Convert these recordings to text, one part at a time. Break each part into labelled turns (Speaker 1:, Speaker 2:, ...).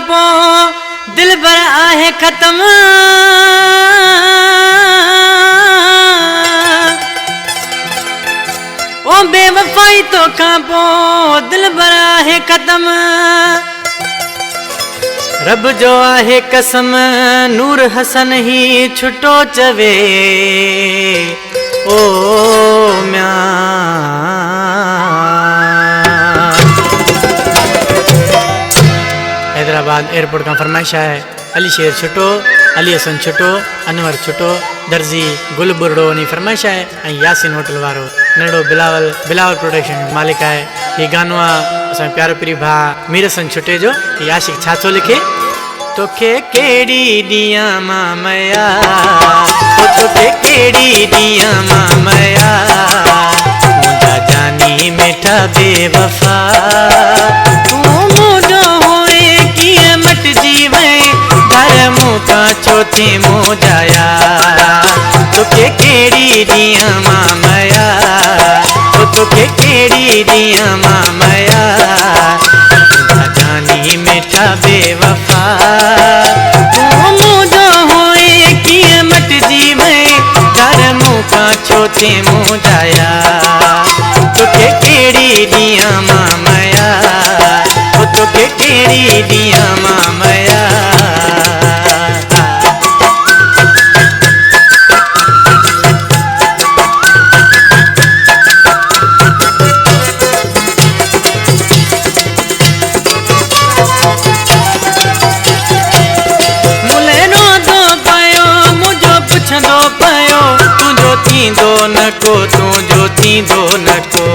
Speaker 1: पो दिल भर आहे खत्म। ओ बेवफाई तो पो दिल भर आहे खत्म। रब जो आहे कसम नूर हसन ही छुटो चवे ओ म्या। हैदराबाद एयरपोर्ट का फरमाइश है अली शेर छुटो, अली हसन छुटो, अनवर छुटो, दर्जी गुल बुरडो नी फरमाइश है। यासिन होटल वारो नड़ो बिलावल प्रोडक्शन मालिक है। ये गानो असां प्यारो प्री भा मीर हसन छुटे जो ये आशिक छाछो लिखे तोखे केड़ी दिया मामया, तोखे केड़ी दिया मामया, मुझा जानी मिठा बेवफा तू मुझो होए किए मट जीवे धर्मो का छोटे मोजाया। तोखे केड़ी दिया मामया, तोखे केड़ी दिया मामया, मुझा जानी मिठा बेवफा तू मुझो होए किए मट जीवे धर्मो का छोटे मोजाया। तोखे केड़ी दिया मामया, तोखे केड़ी दिया मामया। थींदो नको तुझो थींदो नको,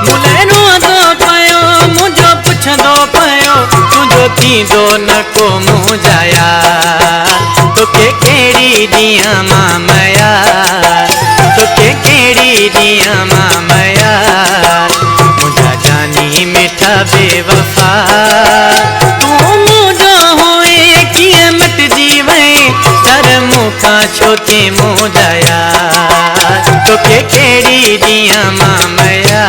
Speaker 1: मुले रोदो पयो मुझो पुछंदो पयो तुझो थींदो नको मुझाया। तोखे केड़ी दिया मामया, तोखे केड़ी दिया मामया, मुझा जानी मिठा बेवफा छोटे मोजाया। तोखे केड़ी दिया मामया,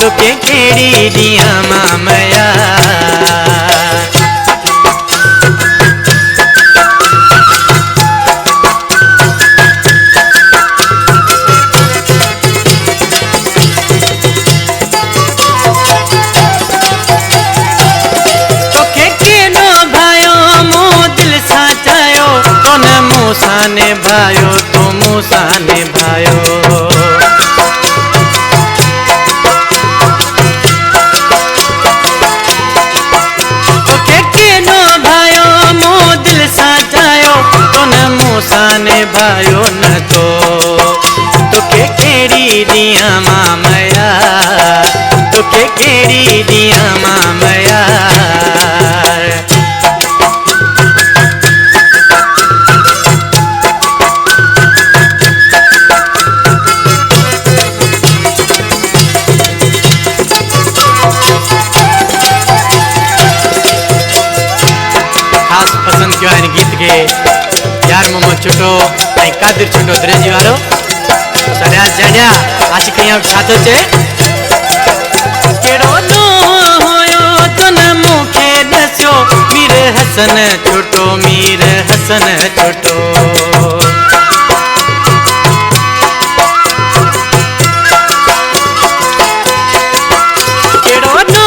Speaker 1: तोखे केड़ी दिया मामया। तोखे केनो भायो मो दिल साचायो तो न मूसाने भायो तो मूसाने भायो। तोखे केनो भायो मो दिल साचायो तो न मूसाने भायो न तो। तोखे केड़ी दिया मामया, तोखे केड़ी दिया मामया। गीत के यार मोहम्मद छुटो कादिर छुटो द्रेजी वारो सरिया जड़िया आशिक यहाँ छातो चे केड़ो तो होयो तो न मुखे दस्यो मीर हसन छुटो, मीर हसन छुटो। केड़ो तो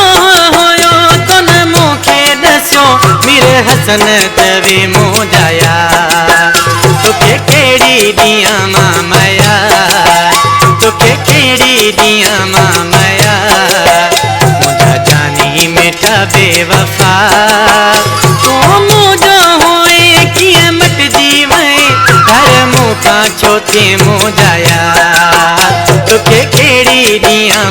Speaker 1: होयो तो न मुखे दस्यो मीर हसन तवे मोजाया। तोखे केड़ी दिया मामया, तोखे केड़ी दिया मामया, मुझा जानी मिठा बेवफा तू मुझो होए किए मट जीवे धर्मो का छोटे मोजाया। तोखे केड़ी दिया